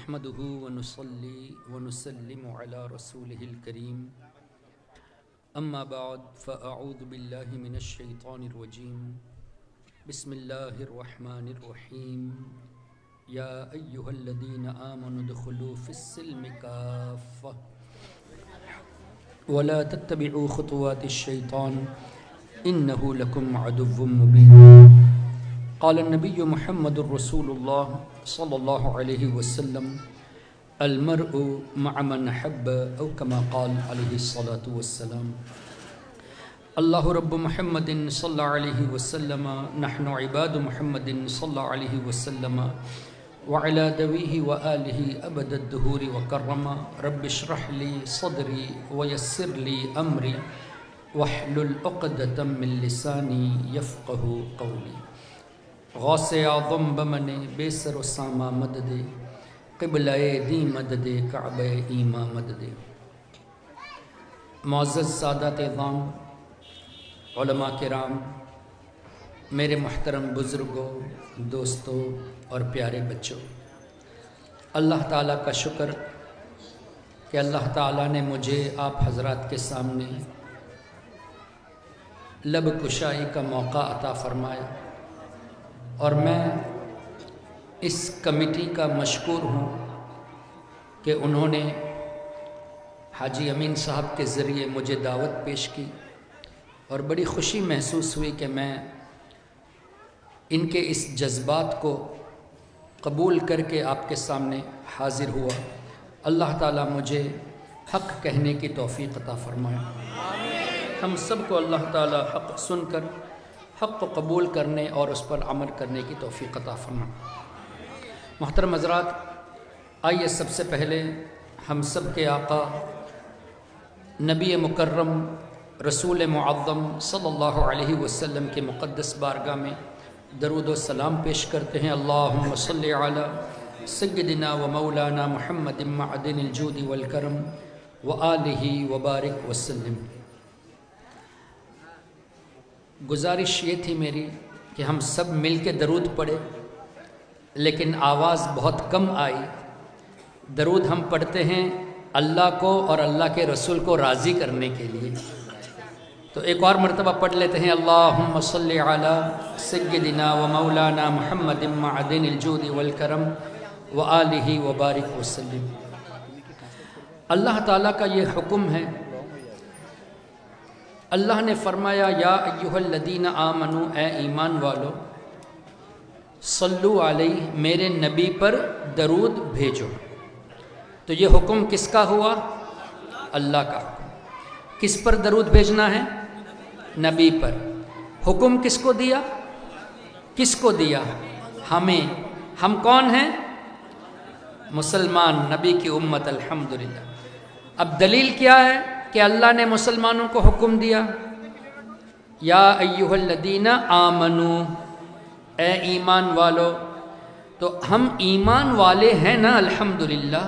نحمده ونصلي ونسلم على رسوله الكريم أما بعد فأعوذ بالله من الشيطان الرجيم بسم الله الرحمن الرحيم يا أيها الذين آمنوا ادخلوا في السلم كافة ولا تتبعوا خطوات الشيطان إنه لكم عدو مبين قال النبي محمد رسول الله صلى الله عليه وسلم المرء مع من حب أو كما قال عليه الصلاة والسلام الله رب محمد صلى الله عليه وسلم نحن عباد محمد صلى الله عليه وسلم وعلى ذويه وآله أبد الدهور وكرم رب اشرح لي صدري ويسر لي أمري واحلل عقدة من لساني يفقه قولي غوث اعظم بمن بے سر و ساما مدد قبلہ دی مدد کعبہ ایما مدد معزز سادات اعظام علماء کرام میرے محترم بزرگوں دوستوں اور پیارے بچوں اللہ تعالیٰ کا شکر کہ اللہ تعالیٰ نے مجھے آپ حضرات کے سامنے لب کشائی کا موقع عطا فرمایا اور میں اس کمیٹی کا مشکور ہوں کہ انہوں نے حاجی امین صاحب کے ذریعے مجھے دعوت پیش کی اور بڑی خوشی محسوس ہوئی کہ میں ان کے اس جذبات کو قبول کر کے آپ کے سامنے حاضر ہوا اللہ تعالیٰ مجھے حق کہنے کی توفیق عطا فرمائے ہم سب کو اللہ تعالیٰ حق سن کر حق کو قبول کرنے اور اس پر عمل کرنے کی توفیق عطا فرمائے محترم حضرات آئیے سب سے پہلے ہم سب کے آقا نبی مکرم رسول معظم صلی اللہ علیہ وسلم کے مقدس بارگاہ میں درود و سلام پیش کرتے ہیں اللہم صلی علی سیدنا و مولانا محمد معدن الجود والکرم وآلہ وبارک وسلم گزارش یہ تھی میری کہ ہم سب مل کے درود پڑھے لیکن آواز بہت کم آئی درود ہم پڑھتے ہیں اللہ کو اور اللہ کے رسول کو راضی کرنے کے لیے تو ایک اور مرتبہ پڑھ لیتے ہیں اللہم صلی علی سیدنا و مولانا محمد معدن الجود والکرم وآلہ وبارک وسلم اللہ تعالیٰ کا یہ حکم ہے اللہ نے فرمایا یا ایہا الذین آمنو اے ایمان والو صلو علیہ میرے نبی پر درود بھیجو تو یہ حکم کس کا ہوا اللہ کا حکم کس پر درود بھیجنا ہے نبی پر حکم کس کو دیا ہمیں ہم کون ہیں مسلمان نبی کی امت الحمدللہ اب دلیل کیا ہے کہ اللہ نے مسلمانوں کو حکم دیا یا ایہا الذین آمنو اے ایمان والو تو ہم ایمان والے ہیں نا الحمدللہ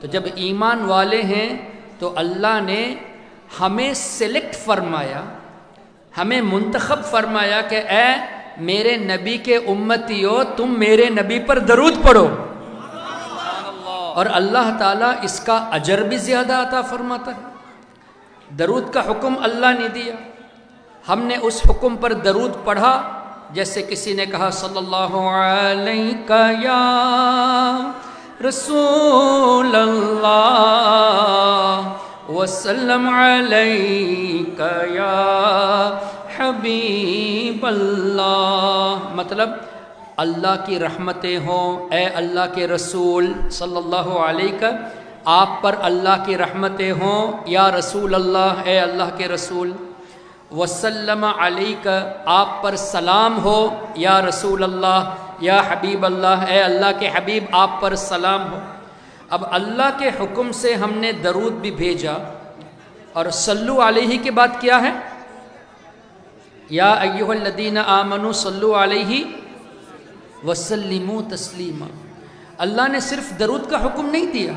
تو جب ایمان والے ہیں تو اللہ نے ہمیں سلیکٹ فرمایا ہمیں منتخب فرمایا کہ اے میرے نبی کے امتیو تم میرے نبی پر درود پڑھو اور اللہ تعالیٰ اس کا اجر بھی زیادہ عطا فرماتا ہے درود کا حکم اللہ نے دیا ہم نے اس حکم پر درود پڑھا جیسے کسی نے کہا صلی اللہ علیہ یا رسول اللہ وسلم علیہ یا حبیب اللہ مطلب اللہ کی رحمتیں ہوں اے اللہ کے رسول صلی اللہ علیہ آپ پر اللہ کی رحمتیں ہوں یا رسول اللہ اے اللہ کے رسول وسلم علیک آپ پر سلام ہو یا رسول اللہ یا حبیب اللہ اے اللہ کے حبیب آپ پر سلام ہو اب اللہ کے حکم سے ہم نے درود بھی بھیجا اور صلو علیہ کے بعد کیا ہے یا ایہا الذین آمنوا صلو علیہ وسلموا تسلیما اللہ نے صرف درود کا حکم نہیں دیا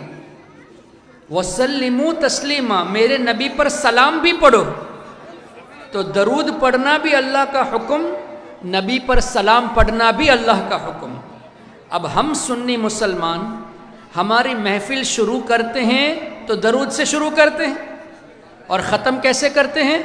وسلموا تسلیما میرے نبی پر سلام بھی پڑھو تو درود پڑھنا بھی اللہ کا حکم نبی پر سلام پڑھنا بھی اللہ کا حکم اب ہم سنی مسلمان ہماری محفل شروع کرتے ہیں تو درود سے شروع کرتے ہیں اور ختم کیسے کرتے ہیں؟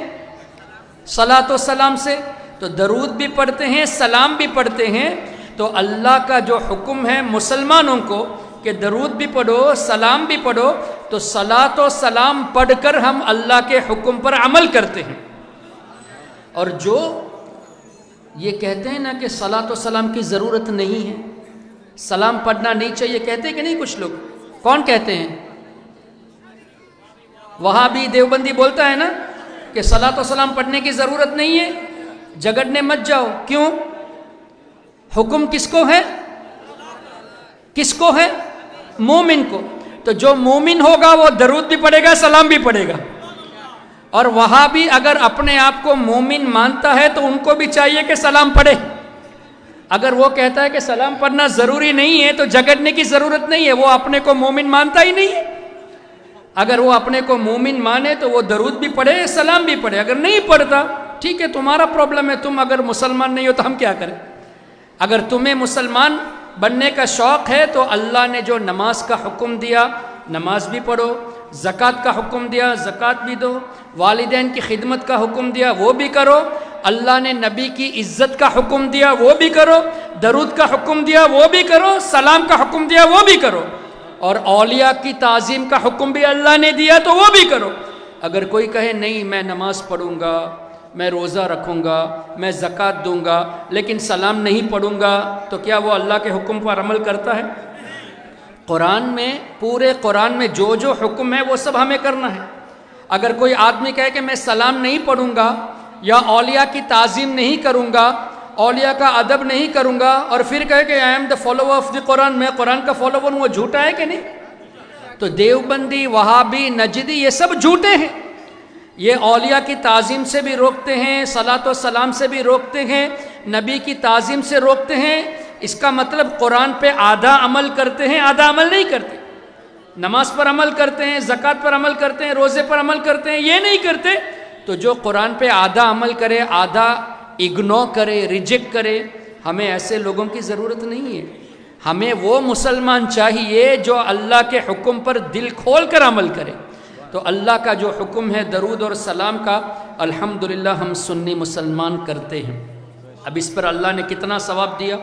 صلاۃ و سلام سے. تو درود بھی پڑھتے ہیں، سلام بھی پڑھتے ہیں. تو اللہ کا جو حکم ہے مسلمانوں کو کہ درود بھی پڑھو، سلام بھی پڑھو، تو صلاۃ و سلام پڑھ کر ہم اللہ کے حکم پر عمل کرتے ہیں. اور جو یہ کہتے ہیں نا کہ صلاۃ و سلام کی ضرورت نہیں ہے، سلام پڑھنا نہیں چاہیے، کہتے ہیں کہ نہیں کچھ لوگ؟ کون کہتے ہیں؟ وہابی دیوبندی بولتا ہے نا کہ صلاۃ و سلام پڑھنے کی ضرورت نہیں ہے. جگڑنے مت جاؤ. کیوں؟ حکم کس کو ہے؟ کس کو ہے؟ مومن کو. تو جو مومن ہوگا وہ درود بھی پڑھے گا، سلام بھی پڑھے گا. اور وہابی اگر اپنے آپ کو مومن مانتا ہے تو ان کو بھی چاہیے کہ سلام پڑھے. اگر وہ کہتا ہے کہ سلام پڑھنا ضروری نہیں ہے تو جگڑنے کی ضرورت نہیں ہے، وہ اپنے کو مومن مانتا ہی نہیں ہے. اگر وہ اپنے کو مومن مانے تو وہ درود بھی پڑھے، سلام بھی پڑھے. اگر نہیں پڑھتا ٹھیک ہے، تمہارا پرابلم ہے. تم اگر مسلمان نہیں ہو تو ہم کیا کریں؟ اگر تمہیں مسلمان بننے کا شوق ہے تو اللہ نے جو نماز کا حکم دیا نماز بھی پڑھو، زکوٰۃ کا حکم دیا زکوٰۃ بھی دو، والدین کی خدمت کا حکم دیا وہ بھی کرو، اللہ نے نبی کی عزت کا حکم دیا وہ بھی کرو، درود کا حکم دیا وہ بھی کرو، سلام کا حکم دیا وہ بھی کرو، اور اولیاء کی تعظیم کا حکم بھی اللہ نے دیا تو وہ بھی کرو. اگر کوئی کہے نہیں میں نماز پڑھوں گا، میں روزہ رکھوں گا، میں زکوٰۃ دوں گا لیکن سلام نہیں پڑھوں گا، تو کیا وہ اللہ کے حکم پر عمل کرتا ہے؟ قرآن میں، پورے قرآن میں جو جو حکم ہے وہ سب ہمیں کرنا ہے. اگر کوئی آدمی کہے کہ میں سلام نہیں پڑھوں گا یا اولیاء کی تعظیم نہیں کروں گا، اولیاء کا ادب نہیں کروں گا، اور پھر کہے کہ I am the follower of the Quran, میں قرآن کا فالوور ہوں، وہ جھوٹا ہے کہ نہیں؟ تو دیوبندی، وہابی، نجدی یہ سب جھوٹے ہیں. یہ اولیاء کی تعظیم سے بھی روکتے ہیں، صلاۃ و سلام سے بھی روکتے ہیں، نبی کی تعظیم سے روکتے ہیں. اس کا مطلب قرآن پہ آدھا عمل کرتے ہیں، آدھا عمل نہیں کرتے. نماز پر عمل کرتے ہیں، زکوٰۃ پر عمل کرتے ہیں، روزے پر عمل کرتے ہیں، یہ نہیں کرتے. تو جو قرآن پہ آدھا عمل کرے، آدھا اگنور کرے، ریجیکٹ کرے، ہمیں ایسے لوگوں کی ضرورت نہیں ہے. ہمیں وہ مسلمان چاہیے جو اللہ کے حکم پر دل کھول کر عمل کرے. تو اللہ کا جو حکم ہے درود اور سلام کا، الحمدللہ ہم سنی مسلمان کرتے ہیں. اب اس پر اللہ نے کتنا ثواب دیا.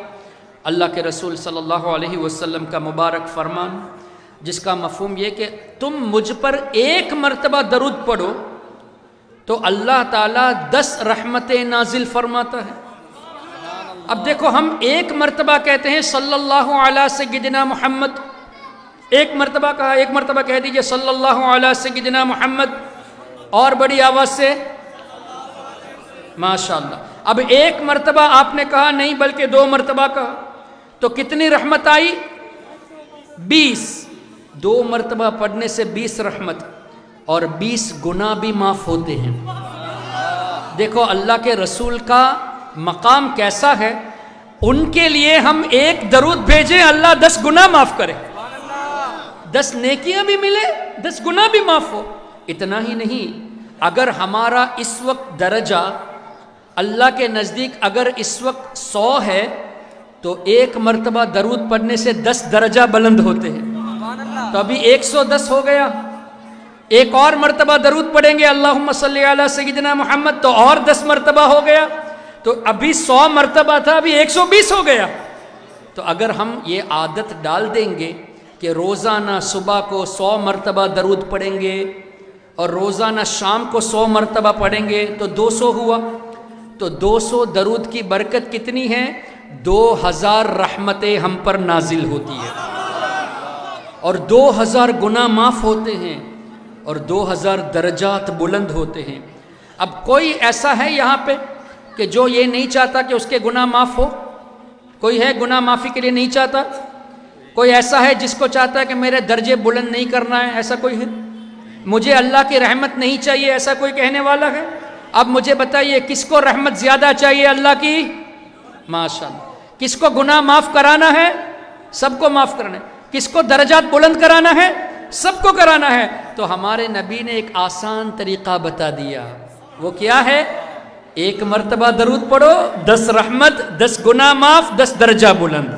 اللہ کے رسول صلی اللہ علیہ وسلم کا مبارک فرمان، جس کا مفہوم یہ کہ تم مجھ پر ایک مرتبہ درود پڑھو تو اللہ تعالیٰ 10 رحمتیں نازل فرماتا ہے. اب دیکھو ہم ایک مرتبہ کہتے ہیں صلی اللہ علیہ سیدنا محمد، ایک مرتبہ کہا، ایک مرتبہ کہہ دیجئے صلی اللہ علیہ سیدنا محمد، اور بڑی آواز سے ماشاءاللہ. اب ایک مرتبہ آپ نے کہا نہیں بلکہ 2 مرتبہ کہا تو کتنی رحمت آئی؟ 20. 2 مرتبہ پڑھنے سے 20 رحمت اور 20 گناہ بھی معاف ہوتے ہیں. دیکھو اللہ کے رسول کا مقام کیسا ہے. ان کے لیے ہم ایک درود بھیجیں، اللہ 10 گناہ معاف کرے، 10 نیکیاں بھی ملے، 10 گناہ بھی معاف ہو. اتنا ہی نہیں، اگر ہمارا اس وقت درجہ اللہ کے نزدیک اگر اس وقت 100 ہے تو ایک مرتبہ درود پڑھنے سے 10 درجہ بلند ہوتے ہیں. تو ابھی 110 ہو گیا. ایک اور مرتبہ درود پڑھیں گے اللہم صلی علی سیدنا محمد تو اور 10 مرتبہ ہو گیا. تو ابھی 100 مرتبہ تھا، ابھی 120 ہو گیا. تو اگر ہم یہ عادت ڈال دیں گے کہ روزانہ صبح کو 100 مرتبہ درود پڑھیں گے اور روزانہ شام کو 100 مرتبہ پڑھیں گے تو 200 ہوا. تو 200 درود کی برکت کتنی ہے؟ 2000 رحمتیں ہم پر نازل ہوتی ہے اور 2000 گناہ معاف ہوتے ہیں اور 2000 درجات بلند ہوتے ہیں. اب کوئی ایسا ہے یہاں پہ کہ جو یہ نہیں چاہتا کہ اس کے گناہ معاف ہو؟ کوئی ہے گناہ معافی کے لیے نہیں چاہتا؟ کوئی ایسا ہے جس کو چاہتا ہے کہ میرے درجے بلند نہیں کرنا ہے؟ ایسا کوئی ہے؟ مجھے اللہ کی رحمت نہیں چاہیے، ایسا کوئی کہنے والا ہے؟ اب مجھے بتائیے کس کو رحمت زیادہ چاہیے اللہ کی؟ ماشاءاللہ. کس کو گناہ معاف کرانا ہے؟ سب کو معاف کرنا ہے. کس کو درجات بلند کرانا ہے؟ سب کو کرانا ہے. تو ہمارے نبی نے ایک آسان طریقہ بتا دیا. وہ کیا ہے؟ ایک مرتبہ درود پڑھو، 10 رحمت، 10 گناہ معاف، 10 درجہ بلند.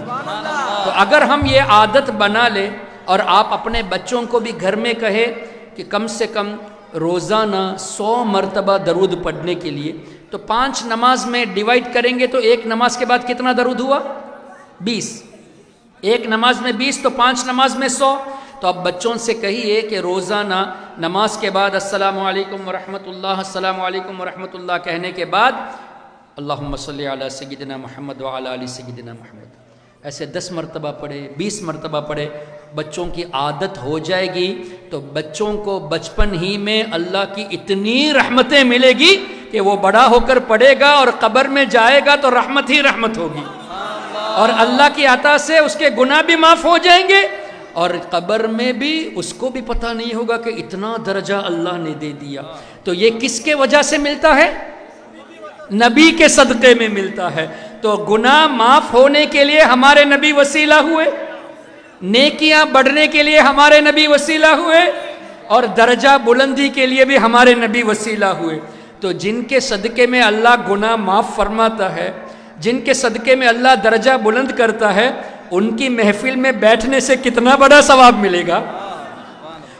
تو اگر ہم یہ عادت بنا لیں اور آپ اپنے بچوں کو بھی گھر میں کہے کہ کم سے کم روزانہ 100 مرتبہ درود پڑھنے کے لیے، تو 5 نماز میں ڈیوائڈ کریں گے تو ایک نماز کے بعد کتنا درود ہوا؟ 20۔ ایک نماز میں 20 تو 5 نماز میں 100۔ تو اب بچوں سے کہیے کہ روزانہ نماز کے بعد السلام علیکم ورحمۃ اللہ، السلام علیکم ورحمۃ اللہ کہنے کے بعد اللہم صلی علی سیدنا محمد وعلی آل سیدنا محمد، ایسے 10 مرتبہ پڑھے، 20 مرتبہ پڑھے، بچوں کی عادت ہو جائے گی تو بچوں کو بچپن ہی میں اللہ کی اتنی رحمتیں ملے گی کہ وہ بڑا ہو کر پڑھے گا اور قبر میں جائے گا تو رحمت ہی رحمت ہوگی، اور اللہ کی عطا سے اس کے گناہ بھی معاف ہو جائیں گے، اور قبر میں بھی اس کو بھی پتہ نہیں ہوگا کہ اتنا درجہ اللہ نے دے دیا۔ تو یہ کس کے وجہ سے ملتا ہے؟ نبی کے صدقے میں ملتا ہے۔ تو گناہ معاف ہونے کے لیے ہمارے نبی وسیلہ ہوئے، نیکیاں بڑھنے کے لیے ہمارے نبی وسیلہ ہوئے، اور درجہ بلندی کے لیے بھی ہمارے نبی وسیلہ ہوئے۔ تو جن کے صدقے میں اللہ گناہ معاف فرماتا ہے، جن کے صدقے میں اللہ درجہ بلند کرتا ہے، ان کی محفل میں بیٹھنے سے کتنا بڑا ثواب ملے گا،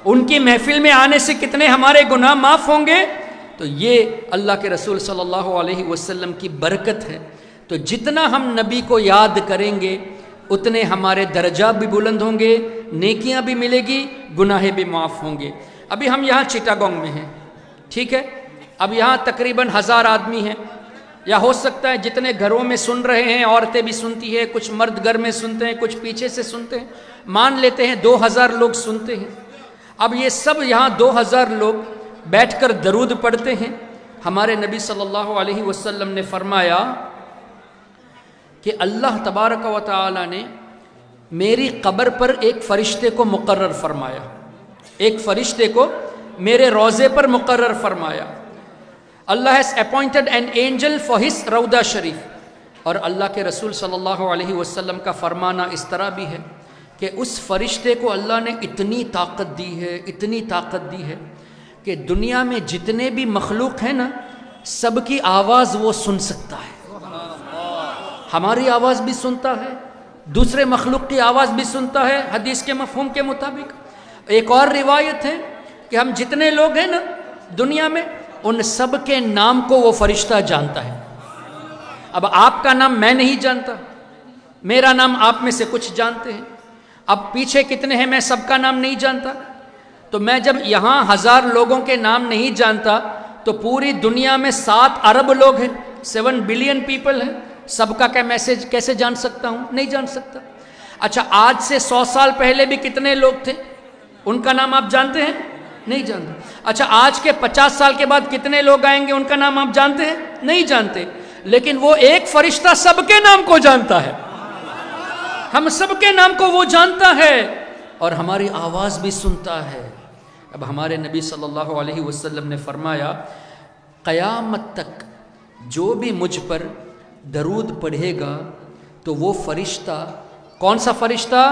ان کی محفل میں آنے سے کتنے ہمارے گناہ معاف ہوں گے۔ تو یہ اللہ کے رسول صلی اللہ علیہ وسلم کی برکت ہے۔ تو جتنا ہم نبی کو یاد کریں گے اتنے ہمارے درجات بھی بلند ہوں گے، نیکیاں بھی ملے گی، گناہ بھی معاف ہوں گے۔ ابھی ہم یہاں چٹاگونگ میں ہیں، ٹھیک ہے، اب یہاں تقریباً 1000 آدمی ہیں، یا ہو سکتا ہے جتنے گھروں میں سن رہے ہیں عورتیں بھی سنتی ہیں، کچھ مرد گھر میں سنتے ہیں، کچھ پیچھے سے سنتے ہیں، مان لیتے ہیں 2000 لوگ سنتے ہیں۔ اب یہ سب یہاں 2000 لوگ بیٹھ کر درود پڑھتے ہیں۔ ہمارے نبی صلی اللہ علیہ وسلم نے فرمایا کہ اللہ تبارک و تعالی نے میری قبر پر ایک فرشتے کو مقرر فرمایا، ایک فرشتے کو میرے روضے پر مقرر فرمایا۔ اللہ has appointed an angel for his روضہ شریف۔ اور اللہ کے رسول صلی اللہ علیہ وسلم کا فرمانا اس طرح بھی ہے کہ اس فرشتے کو اللہ نے اتنی طاقت دی ہے، اتنی طاقت دی ہے کہ دنیا میں جتنے بھی مخلوق ہیں نا، سب کی آواز وہ سن سکتا ہے۔ ہماری آواز بھی سنتا ہے، دوسرے مخلوق کی آواز بھی سنتا ہے حدیث کے مفہوم کے مطابق۔ ایک اور روایت ہے کہ ہم جتنے لوگ ہیں نا دنیا میں، ان سب کے نام کو وہ فرشتہ جانتا ہے۔ اب آپ کا نام میں نہیں جانتا، میرا نام آپ میں سے کچھ جانتے ہیں، اب پیچھے کتنے ہیں میں سب کا نام نہیں جانتا۔ تو میں جب یہاں 1000 لوگوں کے نام نہیں جانتا تو پوری دنیا میں 7 ارب لوگ ہیں، 7 بلین پیپل ہیں، سب کا کیا میسج کیسے جان سکتا ہوں؟ نہیں جان سکتا۔ اچھا آج سے 100 سال پہلے بھی کتنے لوگ تھے، ان کا نام آپ جانتے ہیں؟ نہیں جانتے۔ اچھا آج کے 50 سال کے بعد کتنے لوگ آئیں گے، ان کا نام آپ جانتے ہیں؟ نہیں جانتے۔ لیکن وہ ایک فرشتہ سب کے نام کو جانتا ہے، ہم سب کے نام کو وہ جانتا ہے اور ہماری آواز بھی سنتا ہے۔ اب ہمارے نبی صلی اللہ علیہ وسلم نے فرمایا قیامت تک جو بھی مجھ پر درود پڑھے گا تو وہ فرشتہ، کون سا فرشتہ،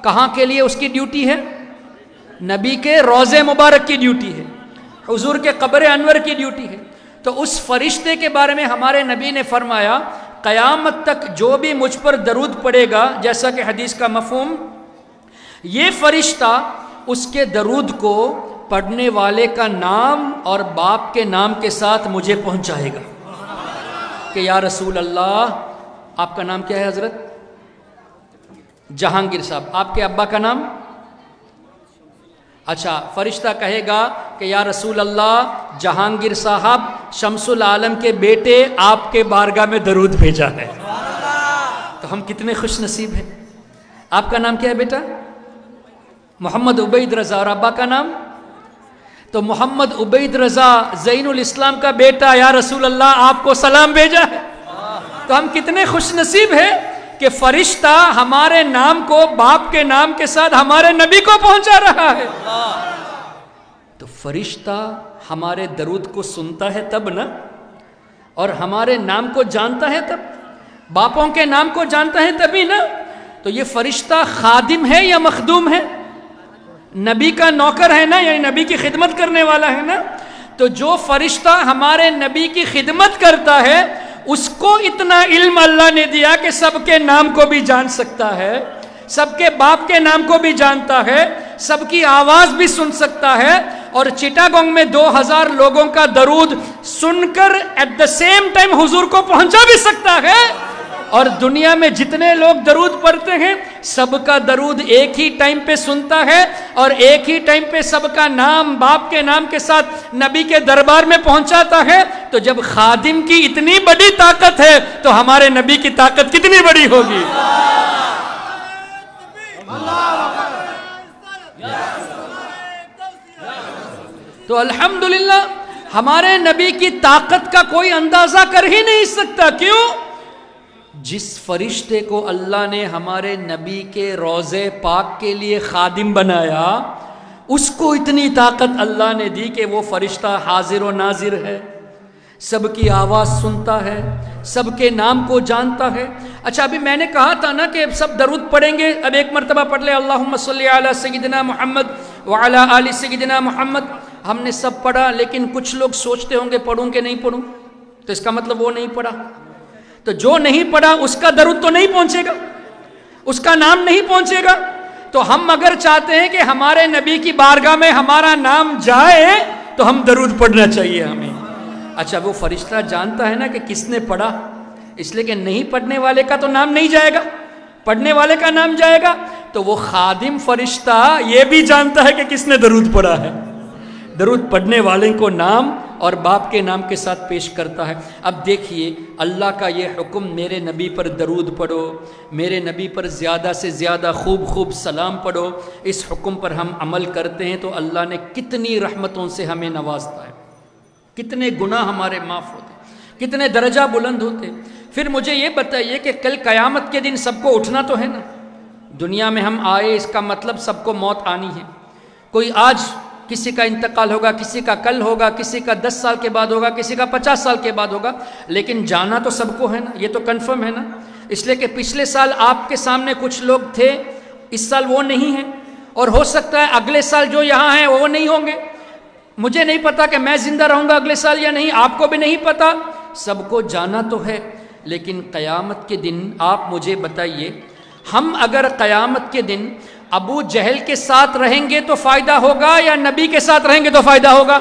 کہاں کے لیے اس کی ڈیوٹی ہے؟ نبی کے روضے مبارک کی ڈیوٹی ہے، حضور کے قبر انور کی ڈیوٹی ہے۔ تو اس فرشتے کے بارے میں ہمارے نبی نے فرمایا قیامت تک جو بھی مجھ پر درود پڑے گا، جیسا کہ حدیث کا مفہوم، یہ فرشتہ اس کے درود کو پڑھنے والے کا نام اور باپ کے نام کے ساتھ مجھے پہنچائے گا کہ یا رسول اللہ، آپ کا نام کیا ہے حضرت؟ جہانگیر صاحب۔ آپ کے ابا کا نام؟ اچھا، فرشتہ کہے گا کہ یا رسول اللہ، جہانگیر صاحب شمس العالم کے بیٹے آپ کے بارگاہ میں درود بھیجا ہے۔ تو ہم کتنے خوش نصیب ہیں۔ آپ کا نام کیا ہے بیٹا؟ محمد عبید رضا۔ اور ابا کا نام؟ تو محمد عبید رضا زین الاسلام کا بیٹا یا رسول اللہ آپ کو سلام بھیجا ہے۔ تو ہم کتنے خوش نصیب ہیں کہ فرشتہ ہمارے نام کو باپ کے نام کے ساتھ ہمارے نبی کو پہنچا رہا ہے۔ تو فرشتہ ہمارے درود کو سنتا ہے تب نا، اور ہمارے نام کو جانتا ہے تب، باپوں کے نام کو جانتا ہے تبھی نا۔ تو یہ فرشتہ خادم ہے یا مخدوم ہے؟ نبی کا نوکر ہے نا، یعنی نبی کی خدمت کرنے والا ہے نا۔ تو جو فرشتہ ہمارے نبی کی خدمت کرتا ہے اس کو اتنا علم اللہ نے دیا کہ سب کے نام کو بھی جان سکتا ہے، سب کے باپ کے نام کو بھی جانتا ہے، سب کی آواز بھی سن سکتا ہے، اور چٹاگونگ میں 2000 لوگوں کا درود سن کر ایٹ دا سیم ٹائم حضور کو پہنچا بھی سکتا ہے، اور دنیا میں جتنے لوگ درود پڑھتے ہیں سب کا درود ایک ہی ٹائم پہ سنتا ہے، اور ایک ہی ٹائم پہ سب کا نام باپ کے نام کے ساتھ نبی کے دربار میں پہنچاتا ہے۔ تو جب خادم کی اتنی بڑی طاقت ہے تو ہمارے نبی کی طاقت کتنی بڑی ہوگی؟ تو الحمدللہ ہمارے نبی کی طاقت کا کوئی اندازہ کر ہی نہیں سکتا۔ کیوں؟ جس فرشتے کو اللہ نے ہمارے نبی کے روضے پاک کے لیے خادم بنایا، اس کو اتنی طاقت اللہ نے دی کہ وہ فرشتہ حاضر و ناظر ہے، سب کی آواز سنتا ہے، سب کے نام کو جانتا ہے۔ اچھا، ابھی میں نے کہا تھا نا کہ سب درود پڑھیں گے، اب ایک مرتبہ پڑھ لے اللہم صلی علی سیدنا محمد وعلی آل سیدنا محمد۔ ہم نے سب پڑھا، لیکن کچھ لوگ سوچتے ہوں گے پڑھوں کہ نہیں پڑھوں، تو اس کا مطلب وہ نہیں پڑھا۔ تو جو نہیں پڑھا اس کا درود تو نہیں پہنچے گا، اس کا نام نہیں پہنچے گا۔ تو ہم اگر چاہتے ہیں کہ ہمارے نبی کی بارگاہ میں ہمارا نام جائے تو ہم درود پڑھنا چاہیے ہمیں۔ اچھا، وہ فرشتہ جانتا ہے نا کہ کس نے پڑھا، اس لیے کہ نہیں پڑھنے والے کا تو نام نہیں جائے گا، پڑھنے والے کا نام جائے گا۔ تو وہ خادم فرشتہ یہ بھی جانتا ہے کہ کس نے درود پڑھا ہے، درود پڑھنے والے کو نام اور باپ کے نام کے ساتھ پیش کرتا ہے۔ اب دیکھیے اللہ کا یہ حکم، میرے نبی پر درود پڑھو، میرے نبی پر زیادہ سے زیادہ خوب خوب سلام پڑھو، اس حکم پر ہم عمل کرتے ہیں تو اللہ نے کتنی رحمتوں سے ہمیں نوازتا ہے، کتنے گناہ ہمارے معاف ہوتے، کتنے درجہ بلند ہوتے۔ پھر مجھے یہ بتائیے کہ کل قیامت کے دن سب کو اٹھنا تو ہے نا، دنیا میں ہم آئے اس کا مطلب سب کو موت آنی ہے۔ کوئی آج کسی کا انتقال ہوگا، کسی کا کل ہوگا، کسی کا 10 سال کے بعد ہوگا، کسی کا 50 سال کے بعد ہوگا، لیکن جانا تو سب کو ہے نا، یہ تو کنفرم ہے نا۔ اس لیے کہ پچھلے سال آپ کے سامنے کچھ لوگ تھے، اس سال وہ نہیں ہیں، اور ہو سکتا ہے اگلے سال جو یہاں ہیں وہ نہیں ہوں گے۔ مجھے نہیں پتا کہ میں زندہ رہوں گا اگلے سال یا نہیں، آپ کو بھی نہیں پتا، سب کو جانا تو ہے۔ لیکن قیامت کے دن آپ مجھے بتائیے، ہم اگر قیامت کے دن ابو جہل کے ساتھ رہیں گے تو فائدہ ہوگا یا نبی کے ساتھ رہیں گے تو فائدہ ہوگا؟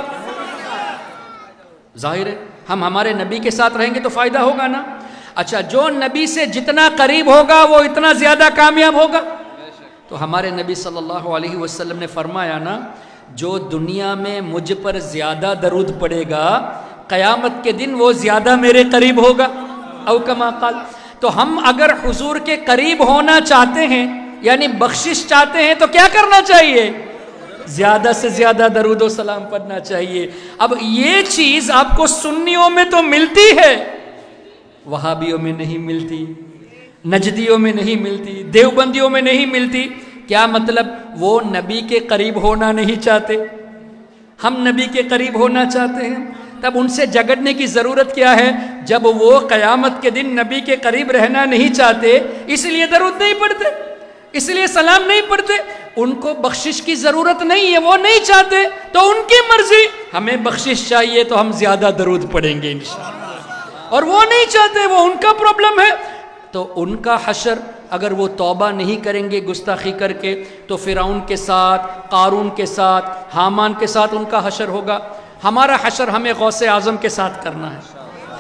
ظاہر ہے ہم ہمارے نبی کے ساتھ رہیں گے تو فائدہ ہوگا نا۔ اچھا، جو نبی سے جتنا قریب ہوگا وہ اتنا زیادہ کامیاب ہوگا۔ تو ہمارے نبی صلی اللہ علیہ وسلم نے فرمایا نا، جو دنیا میں مجھ پر زیادہ درود پڑے گا قیامت کے دن وہ زیادہ میرے قریب ہوگا، او کما قال۔ تو ہم اگر حضور کے قریب ہونا چاہتے ہیں، یعنی بخشش چاہتے ہیں، تو کیا کرنا چاہیے؟ زیادہ سے زیادہ درود و سلام پڑھنا چاہیے۔ اب یہ چیز آپ کو سنیوں میں تو ملتی ہے، وہابیوں میں نہیں ملتی، نجدیوں میں نہیں ملتی، دیوبندیوں میں نہیں ملتی۔ کیا مطلب؟ وہ نبی کے قریب ہونا نہیں چاہتے، ہم نبی کے قریب ہونا چاہتے ہیں۔ تب ان سے جھگڑنے کی ضرورت کیا ہے؟ جب وہ قیامت کے دن نبی کے قریب رہنا نہیں چاہتے، اس لیے درود نہیں پڑھتے، اس لیے سلام نہیں پڑھتے۔ ان کو بخشش کی ضرورت نہیں ہے، وہ نہیں چاہتے تو ان کی مرضی۔ ہمیں بخشش چاہیے تو ہم زیادہ درود پڑھیں گے انشاءاللہ، اور وہ نہیں چاہتے، وہ ان کا پرابلم ہے۔ تو ان کا حشر اگر وہ توبہ نہیں کریں گے گستاخی کر کے تو فرعون کے ساتھ، قارون کے ساتھ، حامان کے ساتھ ان کا حشر ہوگا۔ ہمارا حشر ہمیں غوث اعظم کے ساتھ کرنا ہے،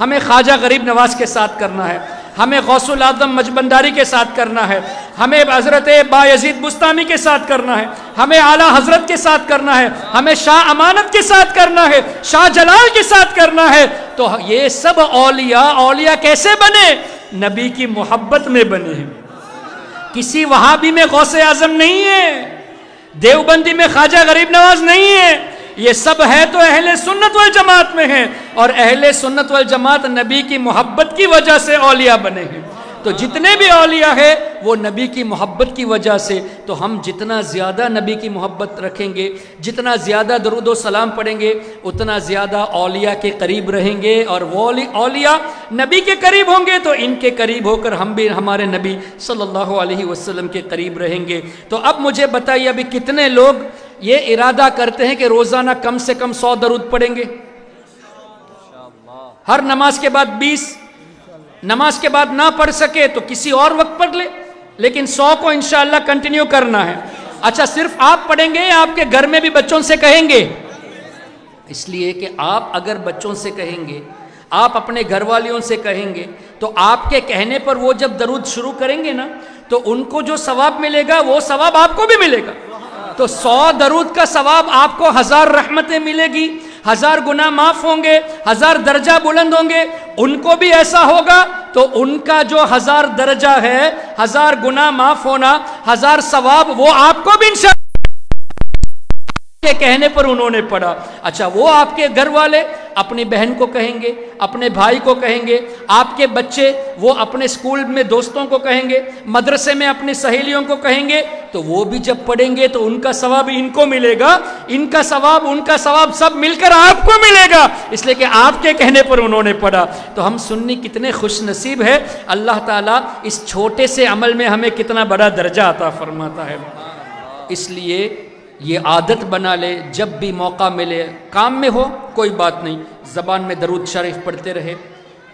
ہمیں خواجہ غریب نواز کے ساتھ کرنا ہے، ہمیں غوث العظم مجبنداری کے ساتھ کرنا ہے، ہمیں حضرت بایزید بستامی کے ساتھ کرنا ہے، ہمیں اعلیٰ حضرت کے ساتھ کرنا ہے، ہمیں شاہ امانت کے ساتھ کرنا ہے، شاہ جلال کے ساتھ کرنا ہے۔ تو یہ سب اولیاء کیسے بنے؟ نبی کی محبت میں بنے ہیں۔ کسی وہابی میں غوث اعظم نہیں ہے، دیوبندی میں خواجہ غریب نواز نہیں ہے، یہ سب ہے تو اہل سنت والجماعت میں ہیں، اور اہل سنت والجماعت نبی کی محبت کی وجہ سے اولیاء بنے ہیں۔ تو جتنے بھی اولیاء ہیں وہ نبی کی محبت کی وجہ سے۔ تو ہم جتنا زیادہ نبی کی محبت رکھیں گے، جتنا زیادہ درود و سلام پڑھیں گے، اتنا زیادہ اولیاء کے قریب رہیں گے، اور وہ اولیاء نبی کے قریب ہوں گے تو ان کے قریب ہو کر ہم بھی ہمارے نبی صلی اللہ علیہ وسلم کے قریب رہیں گے۔ تو اب مجھے بتائیے، ابھی کتنے لوگ یہ ارادہ کرتے ہیں کہ روزانہ کم سے کم 100 درود پڑھیں گے؟ ہر نماز کے بعد 20، نماز کے بعد نہ پڑھ سکے تو کسی اور وقت پڑھ لے، لیکن 100 کو انشاءاللہ کنٹینیو کرنا ہے. اچھا صرف آپ پڑھیں گے یا آپ کے گھر میں بھی بچوں سے کہیں گے؟ اس لیے کہ آپ اگر بچوں سے کہیں گے، آپ اپنے گھر والیوں سے کہیں گے، تو آپ کے کہنے پر وہ جب درود شروع کریں گے نا تو ان کو جو ثواب ملے گا وہ ثواب آپ کو بھی ملے گا. تو 100 درود کا ثواب آپ کو 1000 رحمتیں ملے گی، 1000 گناہ معاف ہوں گے، 1000 درجہ بلند ہوں گے. ان کو بھی ایسا ہوگا تو ان کا جو 1000 درجہ ہے، 1000 گناہ معاف ہونا، 1000 ثواب، وہ آپ کو بھی انشاءاللہ کے کہنے پر انہوں نے پڑھا. اچھا وہ آپ کے گھر والے اپنی بہن کو کہیں گے، اپنے بھائی کو کہیں گے، آپ کے بچے وہ اپنے اسکول میں دوستوں کو کہیں گے، مدرسے میں اپنی سہیلیوں کو کہیں گے، تو وہ بھی جب پڑھیں گے تو ان کا ثواب ان کو ملے گا، ان کا ثواب سب مل کر آپ کو ملے گا، اس لیے کہ آپ کے کہنے پر انہوں نے پڑھا. تو ہم سنی کتنے خوش نصیب ہے، اللہ تعالیٰ اس چھوٹے سے عمل میں ہمیں کتنا بڑا درجہ عطا فرماتا ہے. اس لیے یہ عادت بنا لے، جب بھی موقع ملے، کام میں ہو کوئی بات نہیں، زبان میں درود شریف پڑھتے رہے،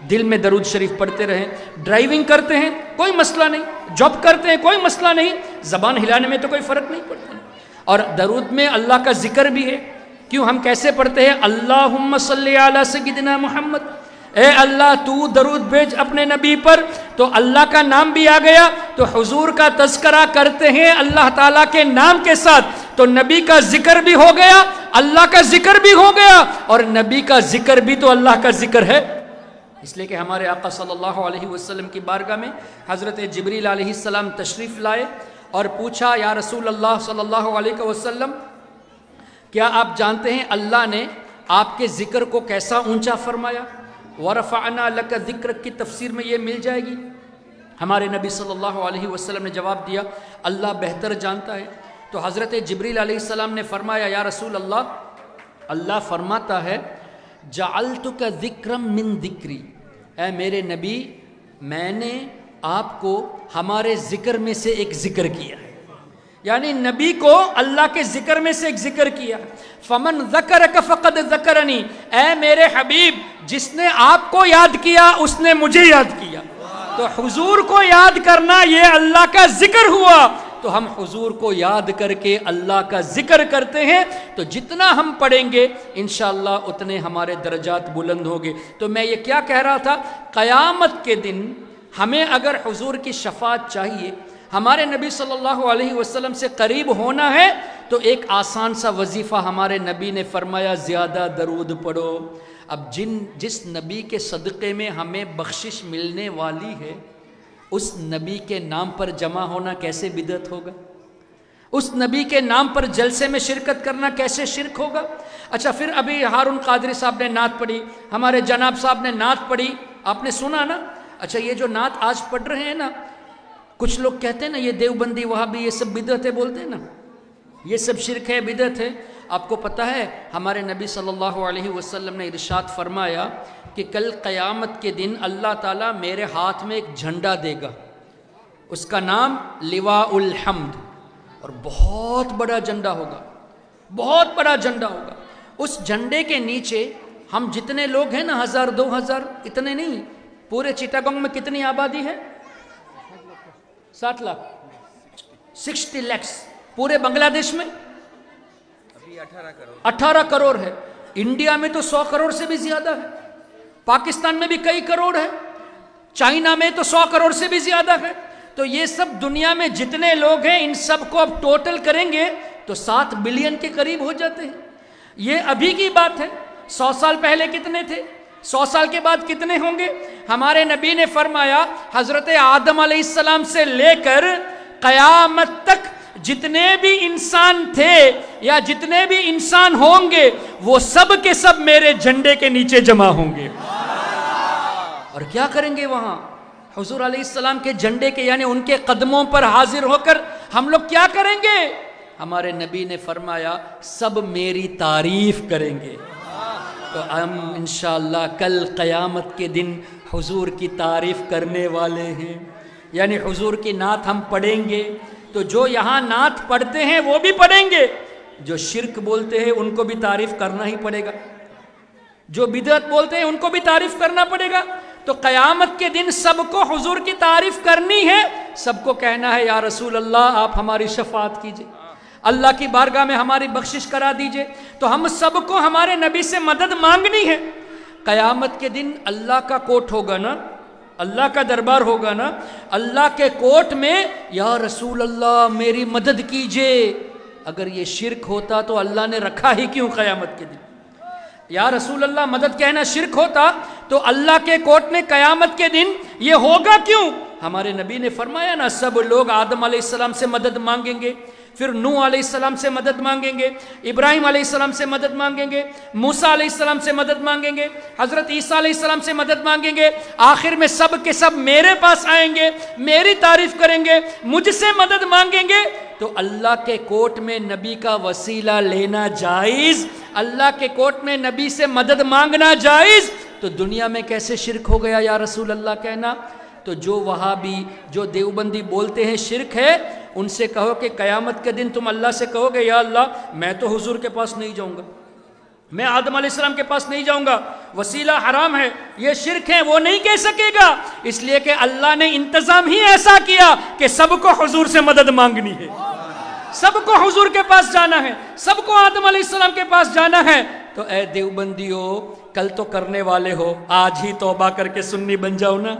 دل میں درود شریف پڑھتے رہیں. ڈرائیونگ کرتے ہیں کوئی مسئلہ نہیں، جاب کرتے ہیں کوئی مسئلہ نہیں، زبان ہلانے میں تو کوئی فرق نہیں پڑتا. اور درود میں اللہ کا ذکر بھی ہے. کیوں؟ ہم کیسے پڑھتے ہیں؟ اللہم صلی علی سیدنا محمد، اے اللہ تو درود بھیج اپنے نبی پر. تو اللہ کا نام بھی آ گیا، تو حضور کا تذکرہ کرتے ہیں اللہ تعالیٰ کے نام کے ساتھ، تو نبی کا ذکر بھی ہو گیا، اللہ کا ذکر بھی ہو گیا، اور نبی کا ذکر بھی تو اللہ کا ذکر ہے. اس لیے کہ ہمارے آقا صلی اللہ علیہ وسلم کی بارگاہ میں حضرت جبریل علیہ السلام تشریف لائے اور پوچھا، یا رسول اللہ صلی اللہ علیہ وسلم، کیا آپ جانتے ہیں اللہ نے آپ کے ذکر کو کیسا اونچا فرمایا؟ وَرَفَعْنَا لَكَ ذِكْرَكَ کی تفسیر میں یہ مل جائے گی. ہمارے نبی صلی اللہ علیہ وسلم نے جواب دیا، اللہ بہتر جانتا ہے. تو حضرت جبریل علیہ السلام نے فرمایا، یا رسول اللہ، اللہ فرماتا ہے جعلتک ذکرا من ذکری، اے میرے نبی میں نے آپ کو ہمارے ذکر میں سے ایک ذکر کیا ہے. یعنی نبی کو اللہ کے ذکر میں سے ایک ذکر کیا. فمن ذکرک فقد ذکرنی، اے میرے حبیب جس نے آپ کو یاد کیا اس نے مجھے یاد کیا. تو حضور کو یاد کرنا یہ اللہ کا ذکر ہوا. تو ہم حضور کو یاد کر کے اللہ کا ذکر کرتے ہیں، تو جتنا ہم پڑھیں گے انشاءاللہ اتنے ہمارے درجات بلند ہوں گے. تو میں یہ کیا کہہ رہا تھا، قیامت کے دن ہمیں اگر حضور کی شفاعت چاہیے، ہمارے نبی صلی اللہ علیہ وسلم سے قریب ہونا ہے، تو ایک آسان سا وظیفہ ہمارے نبی نے فرمایا، زیادہ درود پڑھو. اب جس نبی کے صدقے میں ہمیں بخشش ملنے والی ہے، اس نبی کے نام پر جمع ہونا کیسے بدعت ہوگا؟ اس نبی کے نام پر جلسے میں شرکت کرنا کیسے شرک ہوگا؟ اچھا پھر ابھی ہارون قادری صاحب نے نعت پڑھی، ہمارے جناب صاحب نے نعت پڑھی، آپ نے سنا نا. اچھا یہ جو نعت آج پڑھ رہے ہیں نا، کچھ لوگ کہتے ہیں نا یہ دیوبندی وہابی یہ سب بدعت ہے، بولتے ہیں نا یہ سب شرک ہے، بدعت ہے. آپ کو پتہ ہے ہمارے نبی صلی اللہ علیہ وسلم نے ارشاد فرمایا کہ کل قیامت کے دن اللہ تعالیٰ میرے ہاتھ میں ایک جھنڈا دے گا، اس کا نام لواء الحمد، اور بہت بڑا جھنڈا ہوگا، بہت بڑا جھنڈا ہوگا. اس جھنڈے کے نیچے ہم جتنے لوگ ہیں نا، 1000 2000 اتنے نہیں، پورے چٹاگنگ میں کتنی آبادی ہے؟ 60 لاکھ 60 lakhs پورے بنگلہ دیش میں 18 کروڑ ہے. انڈیا میں تو 100 کروڑ سے بھی زیادہ ہے، پاکستان میں بھی کئی کروڑ ہے، چائنا میں تو 100 کروڑ سے بھی زیادہ ہے. تو یہ سب دنیا میں جتنے لوگ ہیں ان سب کو اب ٹوٹل کریں گے تو 7 بلین کے قریب ہو جاتے ہیں. یہ ابھی کی بات ہے، 100 سال پہلے کتنے تھے، 100 سال کے بعد کتنے ہوں گے؟ ہمارے نبی نے فرمایا حضرت آدم علیہ السلام سے لے کر قیامت تک جتنے بھی انسان تھے یا جتنے بھی انسان ہوں گے وہ سب کے سب میرے جھنڈے کے نیچے جمع ہوں گے. اور کیا کریں گے وہاں؟ حضور علیہ السلام کے جھنڈے کے یعنی ان کے قدموں پر حاضر ہو کر ہم لوگ کیا کریں گے؟ ہمارے نبی نے فرمایا سب میری تعریف کریں گے. تو ہم انشاءاللہ کل قیامت کے دن حضور کی تعریف کرنے والے ہیں. یعنی حضور کی نعت ہم پڑھیں گے تو جو یہاں نعت پڑھتے ہیں وہ بھی پڑھیں گے، جو شرک بولتے ہیں ان کو بھی تعریف کرنا ہی پڑے گا، جو بدعت بولتے ہیں ان کو بھی تعریف کرنا پڑے گا. تو قیامت کے دن سب کو حضور کی تعریف کرنی ہے، سب کو کہنا ہے یا رسول اللہ آپ ہماری شفاعت کیجئے، اللہ کی بارگاہ میں ہماری بخشش کرا دیجئے۔ تو ہم سب کو ہمارے نبی سے مدد مانگنی ہے۔ قیامت کے دن اللہ کا کوٹ ہوگا نا، اللہ کا دربار ہوگا نا، اللہ کے کوٹ میں یا رسول اللہ میری مدد کیجئے۔ اگر یہ شرک ہوتا تو اللہ نے رکھا ہی کیوں قیامت کے دن؟ یا رسول اللہ مدد کہنا شرک ہوتا تو اللہ کے کوٹ میں قیامت کے دن یہ ہوگا کیوں؟ ہمارے نبی نے فرمایا نا، سب لوگ آدم علیہ السلام سے مدد مانگیں گے، پھر نوح علیہ السلام سے مدد مانگیں گے، ابراہیم علیہ السلام سے مدد مانگیں گے، موسیٰ علیہ السلام سے مدد مانگیں گے، حضرت عیسیٰ علیہ السلام سے مدد مانگیں گے، آخر میں سب کے سب میرے پاس آئیں گے، میری تعریف کریں گے، مجھ سے مدد مانگیں گے۔ تو اللہ کے کوٹ میں نبی کا وسیلہ لینا جائز، اللہ کے کوٹ میں نبی سے مدد مانگنا جائز، تو دنیا میں کیسے شرک ہو گیا یا رسول اللہ کہنا؟ تو جو وہابی، جو دیوبندی بولتے ہیں شرک ہے، ان سے کہو کہ قیامت کے دن تم اللہ سے کہو گے یا اللہ میں تو حضور کے پاس نہیں جاؤں گا، میں آدم علیہ السلام کے پاس نہیں جاؤں گا، وسیلہ حرام ہے، یہ شرک ہے، وہ نہیں کہہ سکے گا، اس لیے کہ اللہ نے انتظام ہی ایسا کیا کہ سب کو حضور سے مدد مانگنی ہے، سب کو حضور کے پاس جانا ہے، سب کو آدم علیہ السلام کے پاس جانا ہے۔ تو اے دیوبندیو، کل تو کرنے والے ہو، آج ہی توبہ کر کے سنی بن جاؤ نا۔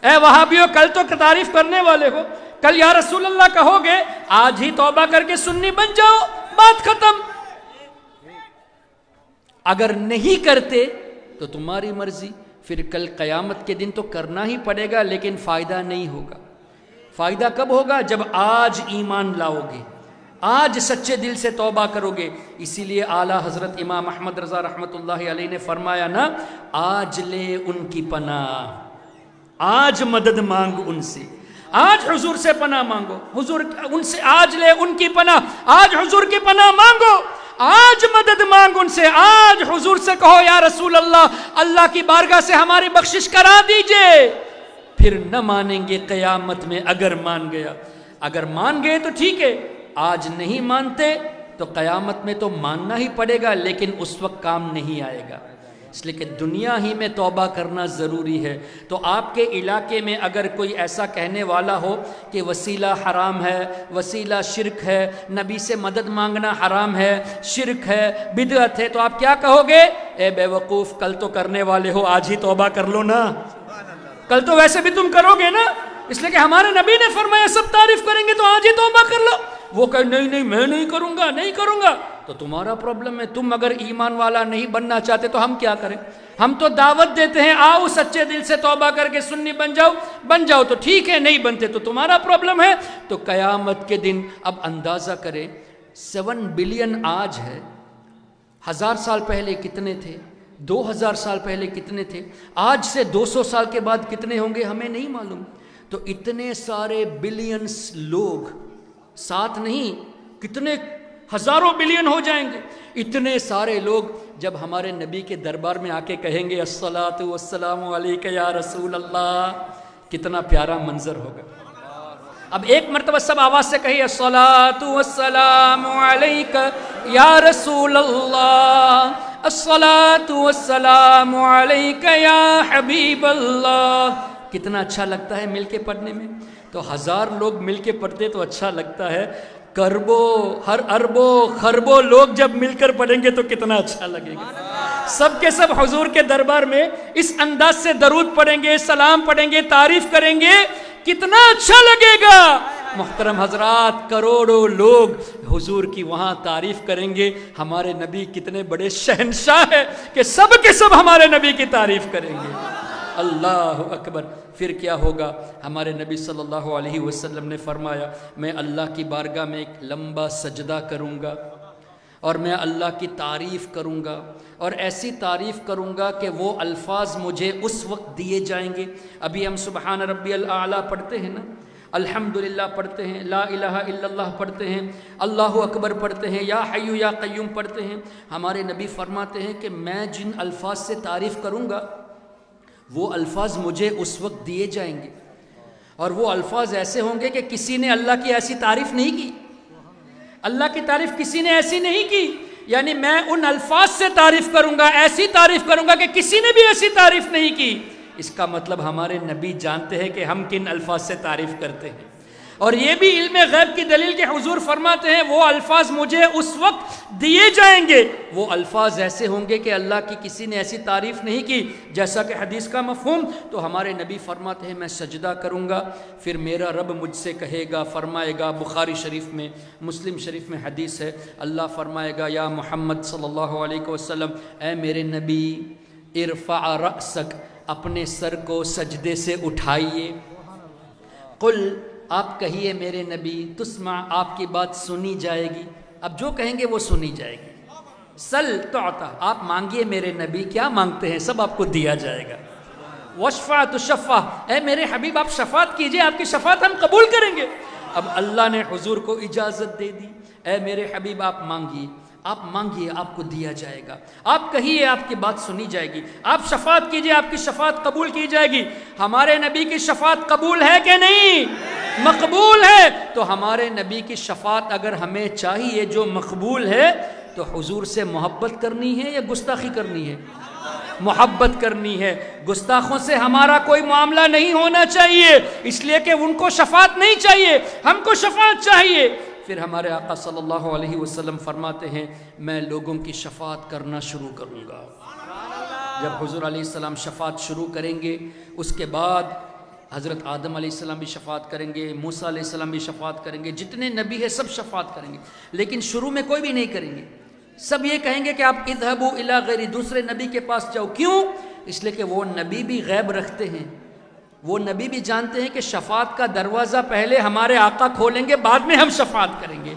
اے وہابیو، کل تو تعریف کرنے والے ہو، کل یا رسول اللہ کہو گے، آج ہی توبہ کر کے سنی بن جاؤ، بات ختم۔ اگر نہیں کرتے تو تمہاری مرضی، پھر کل قیامت کے دن تو کرنا ہی پڑے گا، لیکن فائدہ نہیں ہوگا۔ فائدہ کب ہوگا؟ جب آج ایمان لاؤ گے، آج سچے دل سے توبہ کرو گے۔ اسی لیے اعلیٰ حضرت امام احمد رضا رحمۃ اللہ علیہ نے فرمایا نا، آج لے ان کی پناہ، آج مدد مانگ ان سے، آج حضور سے پناہ مانگو، حضور ان سے آج لے ان کی پناہ، آج حضور کی پناہ مانگو، آج مدد مانگ ان سے، آج حضور سے کہو یا رسول اللہ اللہ کی بارگاہ سے ہماری بخشش کرا دیجئے۔ پھر نہ مانیں گے قیامت میں، اگر مان گیا، اگر مان گئے تو ٹھیک ہے، آج نہیں مانتے تو قیامت میں تو ماننا ہی پڑے گا، لیکن اس وقت کام نہیں آئے گا، اس لیے کہ دنیا ہی میں توبہ کرنا ضروری ہے۔ تو آپ کے علاقے میں اگر کوئی ایسا کہنے والا ہو کہ وسیلہ حرام ہے، وسیلہ شرک ہے، نبی سے مدد مانگنا حرام ہے، شرک ہے، بدعت ہے، تو آپ کیا کہو گے؟ اے بے وقوف، کل تو کرنے والے ہو، آج ہی توبہ کر لو نا، کل تو ویسے بھی تم کرو گے نا، اس لیے کہ ہمارے نبی نے فرمایا سب تعریف کریں گے تو آج ہی توبہ کر لو۔ وہ کہے نہیں نہیں میں نہیں کروں گا، نہیں کروں گا، تو تمہارا پرابلم ہے۔ تم اگر ایمان والا نہیں بننا چاہتے تو ہم کیا کریں؟ ہم تو دعوت دیتے ہیں، آؤ سچے دل سے توبہ کر کے سنی بن جاؤ تو ٹھیک ہے، نہیں بنتے تو تمہارا پرابلم ہے۔ تو قیامت کے دن اب اندازہ کریں، 7 بلین آج ہے، 1000 سال پہلے کتنے تھے، 2000 سال پہلے کتنے تھے، آج سے 200 سال کے بعد کتنے ہوں گے ہمیں نہیں معلوم۔ تو اتنے سارے بلینز لوگ، ساتھ نہیں کتنے ہزاروں بلین ہو جائیں گے، اتنے سارے لوگ جب ہمارے نبی کے دربار میں آ کے کہیں گے الصلاۃ والسلام علیک یا رسول اللہ، کتنا پیارا منظر ہوگا۔ اب ایک مرتبہ سب آواز سے کہیے الصلاۃ والسلام علیک یا رسول اللہ، الصلاۃ والسلام علیک یا حبیب اللہ۔ کتنا اچھا لگتا ہے مل کے پڑھنے میں۔ تو 1000 لوگ مل کے پڑھتے تو اچھا لگتا ہے، اربوں خربوں لوگ جب مل کر پڑھیں گے تو کتنا اچھا لگے گا۔ سب کے سب حضور کے دربار میں اس انداز سے درود پڑھیں گے، سلام پڑھیں گے، تعریف کریں گے، کتنا اچھا لگے گا۔ محترم حضرات، کروڑوں لوگ حضور کی وہاں تعریف کریں گے۔ ہمارے نبی کتنے بڑے شہنشاہ ہیں کہ سب کے سب ہمارے نبی کی تعریف کریں گے۔ اللہ اکبر۔ پھر کیا ہوگا؟ ہمارے نبی صلی اللہ علیہ وسلم نے فرمایا، میں اللہ کی بارگاہ میں ایک لمبا سجدہ کروں گا اور میں اللہ کی تعریف کروں گا، اور ایسی تعریف کروں گا کہ وہ الفاظ مجھے اس وقت دیے جائیں گے۔ ابھی ہم سبحان ربی الاعلیٰ پڑھتے ہیں نا، الحمدللہ پڑھتے ہیں، لا الہ الا اللہ پڑھتے ہیں، اللہ اکبر پڑھتے ہیں، یا حی یا قیوم پڑھتے ہیں۔ ہمارے نبی فرماتے ہیں کہ میں جن الفاظ سے تعریف کروں گا وہ الفاظ مجھے اس وقت دیے جائیں گے، اور وہ الفاظ ایسے ہوں گے کہ کسی نے اللہ کی ایسی تعریف نہیں کی، اللہ کی تعریف کسی نے ایسی نہیں کی۔ یعنی میں ان الفاظ سے تعریف کروں گا، ایسی تعریف کروں گا کہ کسی نے بھی ایسی تعریف نہیں کی۔ اس کا مطلب ہمارے نبی جانتے ہیں کہ ہم کن الفاظ سے تعریف کرتے ہیں، اور یہ بھی علم غیب کی دلیل کہ حضور فرماتے ہیں وہ الفاظ مجھے اس وقت دیے جائیں گے، وہ الفاظ ایسے ہوں گے کہ اللہ کی کسی نے ایسی تعریف نہیں کی جیسا کہ حدیث کا مفہوم۔ تو ہمارے نبی فرماتے ہیں میں سجدہ کروں گا، پھر میرا رب مجھ سے کہے گا، فرمائے گا، بخاری شریف میں، مسلم شریف میں حدیث ہے، اللہ فرمائے گا یا محمد صلی اللہ علیہ وسلم، اے میرے نبی ارفع رأسک، اپنے سر کو سجدے سے اٹھائیے، قل، آپ کہیے میرے نبی، تسمع، آپ کی بات سنی جائے گی، اب جو کہیں گے وہ سنی جائے گی، سل تعطا، آپ مانگیے میرے نبی، کیا مانگتے ہیں سب آپ کو دیا جائے گا، واشفع تشفع، اے میرے حبیب آپ شفاعت کیجئے، آپ کی شفاعت ہم قبول کریں گے۔ اب اللہ نے حضور کو اجازت دے دی، اے میرے حبیب آپ مانگیے، آپ مانگیے، آپ کو دیا جائے گا، آپ کہیے آپ کی بات سنی جائے گی، آپ شفاعت کیجئے، آپ کی شفاعت قبول کی جائے گی۔ ہمارے نبی کی شفاعت قبول ہے کہ نہیں؟ مقبول ہے۔ تو ہمارے نبی کی شفاعت اگر ہمیں چاہیے جو مقبول ہے تو حضور سے محبت کرنی ہے یا گستاخی کرنی ہے؟ محبت کرنی ہے، گستاخوں سے ہمارا کوئی معاملہ نہیں ہونا چاہیے، اس لیے کہ ان کو شفاعت نہیں چاہیے، ہم کو شفاعت چاہیے۔ پھر ہمارے آقا صلی اللہ علیہ وسلم فرماتے ہیں میں لوگوں کی شفاعت کرنا شروع کروں گا۔ جب حضور علیہ السلام شفاعت شروع کریں گے، اس کے بعد حضرت آدم علیہ السلام بھی شفاعت کریں گے، موسیٰ علیہ السلام بھی شفاعت کریں گے، جتنے نبی ہیں سب شفاعت کریں گے، لیکن شروع میں کوئی بھی نہیں کریں گے، سب یہ کہیں گے کہ آپ اذهبوا الی غیری، دوسرے نبی کے پاس جاؤ۔ کیوں؟ اس لیے کہ وہ نبی بھی غیب رکھتے ہیں، وہ نبی بھی جانتے ہیں کہ شفاعت کا دروازہ پہلے ہمارے آقا کھولیں گے، بعد میں ہم شفاعت کریں گے،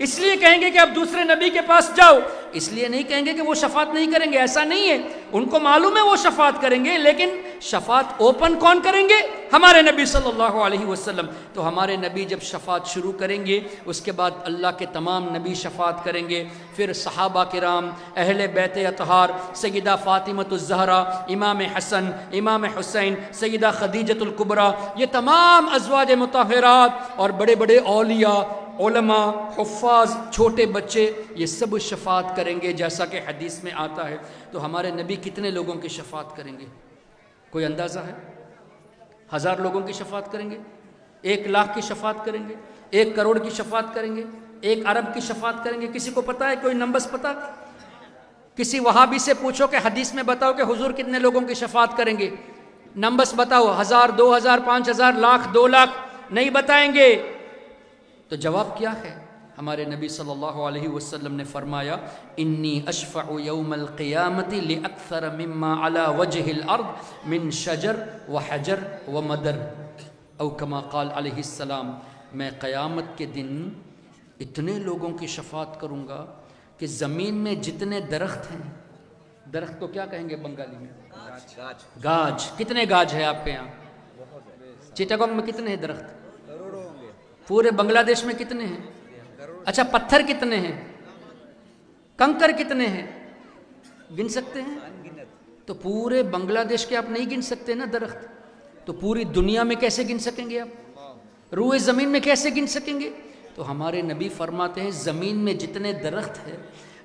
اس لیے کہیں گے کہ آپ دوسرے نبی کے پاس جاؤ، اس لیے نہیں کہیں گے کہ وہ شفاعت نہیں کریں گے، ایسا نہیں ہے، ان کو معلوم ہے وہ شفاعت کریں گے، لیکن شفاعت اوپن کون کریں گے؟ ہمارے نبی صلی اللہ علیہ وسلم۔ تو ہمارے نبی جب شفاعت شروع کریں گے، اس کے بعد اللہ کے تمام نبی شفاعت کریں گے، پھر صحابہ کرام، اہل بیت اطہار، سیدہ فاطمۃ الزہرا، امام حسن، امام حسین، سیدہ خدیجۃ الکبریٰ، یہ تمام ازواج مطہرات اور بڑے بڑے اولیاء، علماء، حفاظ، چھوٹے بچے، یہ سب شفاعت کریں گے جیسا کہ حدیث میں آتا ہے۔ تو ہمارے نبی کتنے لوگوں کی شفاعت کریں گے؟ کوئی اندازہ ہے؟ 1000 لوگوں کی شفاعت کریں گے، 1 لاکھ کی شفاعت کریں گے، 1 کروڑ کی شفاعت کریں گے، 1 ارب کی شفاعت کریں گے؟ کسی کو پتہ ہے؟ کوئی نمبرز پتہ؟ کسی وہابی سے پوچھو کہ حدیث میں بتاؤ کہ حضور کتنے لوگوں کی شفاعت کریں گے، نمبرز بتاؤ، 1000، 2000، 5000، لاکھ، 2 لاکھ، نہیں بتائیں گے۔ تو جواب کیا ہے؟ ہمارے نبی صلی اللہ علیہ وسلم نے فرمایا انی اشفع یوم القیامت لاکثر مما علی وجہ الارض من شجر و حجر و مدر، او کما قال علیہ السلام، میں قیامت کے دن اتنے لوگوں کی شفاعت کروں گا کہ زمین میں جتنے درخت ہیں، درخت کو کیا کہیں گے بنگالی میں؟ گاج۔ کتنے گاج ہے آپ کے یہاں؟ چٹاگونگ میں کتنے ہیں درخت؟ پورے بنگلہ دیش میں کتنے ہیں؟ اچھا، پتھر کتنے ہیں؟ کنکر کتنے ہیں؟ گن سکتے ہیں؟ تو پورے بنگلہ دیش کے آپ نہیں گن سکتے نا درخت، تو پوری دنیا میں کیسے گن سکیں گے آپ؟ روئے زمین میں کیسے گن سکیں گے؟ تو ہمارے نبی فرماتے ہیں زمین میں جتنے درخت ہیں،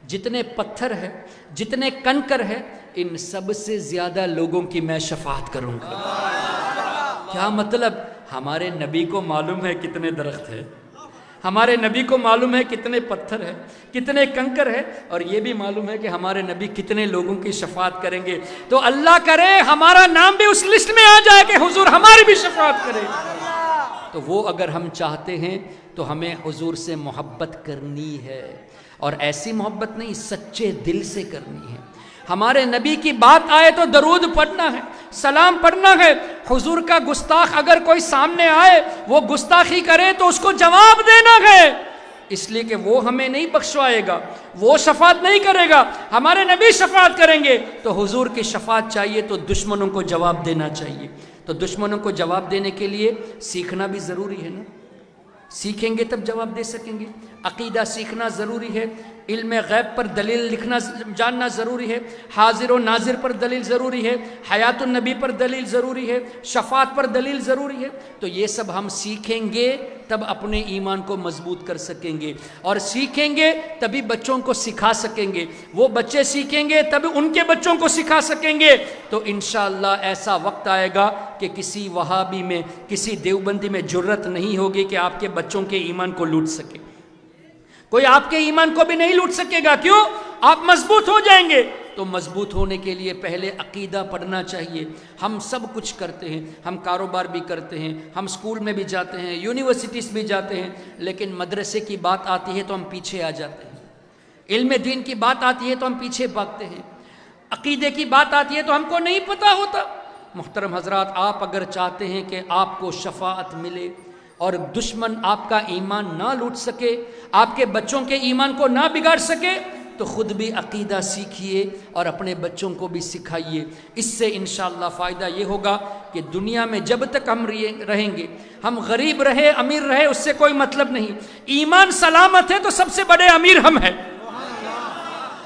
جتنے پتھر ہے، جتنے کنکر ہے، ان سب سے زیادہ لوگوں کی میں شفاعت کروں گا۔ کیا مطلب؟ ہمارے نبی کو معلوم ہے کتنے درخت ہے، ہمارے نبی کو معلوم ہے کتنے پتھر ہے، کتنے کنکر ہے، اور یہ بھی معلوم ہے کہ ہمارے نبی کتنے لوگوں کی شفاعت کریں گے۔ تو اللہ کرے ہمارا نام بھی اس لسٹ میں آ جائے کہ حضور ہماری بھی شفاعت کرے۔ تو وہ اگر ہم چاہتے ہیں تو ہمیں حضور سے محبت کرنی ہے، اور ایسی محبت نہیں، سچے دل سے کرنی ہے۔ ہمارے نبی کی بات آئے تو درود پڑھنا ہے، سلام پڑھنا ہے۔ حضور کا گستاخ اگر کوئی سامنے آئے، وہ گستاخی کرے تو اس کو جواب دینا ہے، اس لیے کہ وہ ہمیں نہیں بخشوائے گا، وہ شفاعت نہیں کرے گا، ہمارے نبی شفاعت کریں گے۔ تو حضور کی شفاعت چاہیے تو دشمنوں کو جواب دینا چاہیے۔ تو دشمنوں کو جواب دینے کے لیے سیکھنا بھی ضروری ہے نا، سیکھیں گے تب جواب دے سکیں گے۔ عقیدہ سیکھنا ضروری ہے، علم غیب پر دلیل لکھنا جاننا ضروری ہے، حاضر و ناظر پر دلیل ضروری ہے، حیات النبی پر دلیل ضروری ہے، شفاعت پر دلیل ضروری ہے۔ تو یہ سب ہم سیکھیں گے تب اپنے ایمان کو مضبوط کر سکیں گے، اور سیکھیں گے تبھی بچوں کو سکھا سکیں گے، وہ بچے سیکھیں گے تب ان کے بچوں کو سکھا سکیں گے۔ تو انشاءاللہ ایسا وقت آئے گا کہ کسی وہابی میں، کسی دیوبندی میں جرت نہیں ہوگی کہ آپ کے بچوں کے ایمان کو لوٹ سکے، کوئی آپ کے ایمان کو بھی نہیں لوٹ سکے گا۔ کیوں؟ آپ مضبوط ہو جائیں گے۔ تو مضبوط ہونے کے لیے پہلے عقیدہ پڑھنا چاہیے۔ ہم سب کچھ کرتے ہیں، ہم کاروبار بھی کرتے ہیں، ہم اسکول میں بھی جاتے ہیں، یونیورسٹیز بھی جاتے ہیں، لیکن مدرسے کی بات آتی ہے تو ہم پیچھے آ جاتے ہیں، علم دین کی بات آتی ہے تو ہم پیچھے بھاگتے ہیں، عقیدے کی بات آتی ہے تو ہم کو نہیں پتہ ہوتا۔ محترم حضرات، آپ اگر چاہتے ہیں کہ آپ کو شفاعت ملے اور دشمن آپ کا ایمان نہ لوٹ سکے، آپ کے بچوں کے ایمان کو نہ بگاڑ سکے، تو خود بھی عقیدہ سیکھیے اور اپنے بچوں کو بھی سکھائیے۔ اس سے انشاءاللہ فائدہ یہ ہوگا کہ دنیا میں جب تک ہم رہیں گے، ہم غریب رہے امیر رہے اس سے کوئی مطلب نہیں، ایمان سلامت ہے تو سب سے بڑے امیر ہم ہیں۔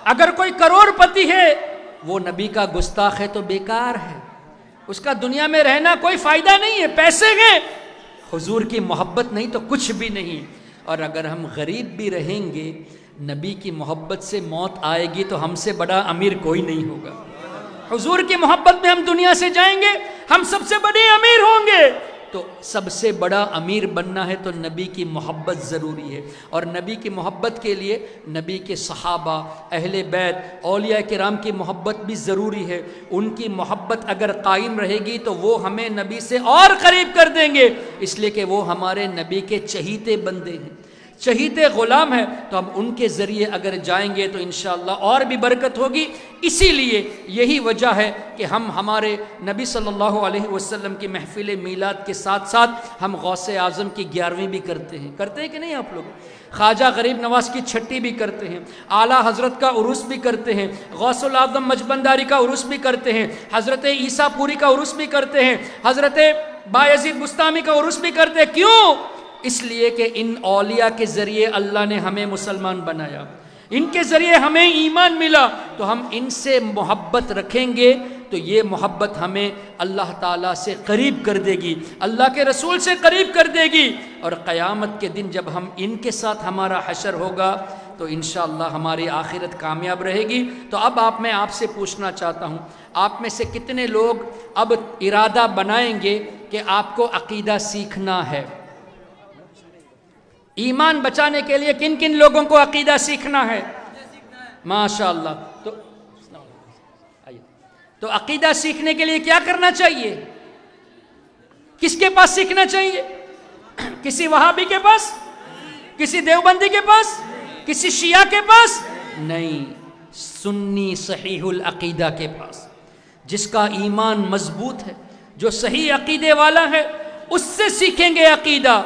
اگر کوئی کروڑ پتی ہے وہ نبی کا گستاخ ہے تو بیکار ہے، اس کا دنیا میں رہنا کوئی فائدہ نہیں ہے، پیسے ہیں، حضور کی محبت نہیں تو کچھ بھی نہیں۔ اور اگر ہم غریب بھی رہیں گے، نبی کی محبت سے موت آئے گی تو ہم سے بڑا امیر کوئی نہیں ہوگا۔ حضور کی محبت میں ہم دنیا سے جائیں گے، ہم سب سے بڑے امیر ہوں گے۔ تو سب سے بڑا امیر بننا ہے تو نبی کی محبت ضروری ہے، اور نبی کی محبت کے لیے نبی کے صحابہ، اہل بیت، اولیاء کرام کی محبت بھی ضروری ہے۔ ان کی محبت اگر قائم رہے گی تو وہ ہمیں نبی سے اور قریب کر دیں گے، اس لیے کہ وہ ہمارے نبی کے چہیتے بندے ہیں، چہیتے غلام ہیں۔ تو ہم ان کے ذریعے اگر جائیں گے تو انشاءاللہ اور بھی برکت ہوگی۔ اسی لیے یہی وجہ ہے کہ ہم ہمارے نبی صلی اللہ علیہ وسلم کی محفل میلاد کے ساتھ ساتھ ہم غوث اعظم کی 11ویں بھی کرتے ہیں کہ نہیں آپ لوگ؟ خواجہ غریب نواز کی 6 بھی کرتے ہیں، اعلیٰ حضرت کا عرس بھی کرتے ہیں، غوث الاعظم مجبنداری کا عرس بھی کرتے ہیں، حضرت عیسیٰ پوری کا عرس بھی کرتے ہیں، حضرت بایزید بستامی کا عرس بھی کرتے ہیں۔ کیوں؟ اس لیے کہ ان اولیاء کے ذریعے اللہ نے ہمیں مسلمان بنایا، ان کے ذریعے ہمیں ایمان ملا، تو ہم ان سے محبت رکھیں گے تو یہ محبت ہمیں اللہ تعالیٰ سے قریب کر دے گی، اللہ کے رسول سے قریب کر دے گی، اور قیامت کے دن جب ہم ان کے ساتھ ہمارا حشر ہوگا تو انشاءاللہ ہماری آخرت کامیاب رہے گی۔ تو اب میں آپ سے پوچھنا چاہتا ہوں، آپ میں سے کتنے لوگ اب ارادہ بنائیں گے کہ آپ کو عقیدہ سیکھنا ہے؟ ایمان بچانے کے لیے کن کن لوگوں کو عقیدہ سیکھنا ہے؟ ماشاءاللہ۔ تو عقیدہ سیکھنے کے لیے کیا کرنا چاہیے؟ کس کے پاس سیکھنا چاہیے؟ کسی وہابی کے پاس؟ کسی دیوبندی کے پاس؟ کسی شیعہ کے پاس؟ نہیں، سنی صحیح العقیدہ کے پاس، جس کا ایمان مضبوط ہے، جو صحیح عقیدے والا ہے، اس سے سیکھیں گے عقیدہ،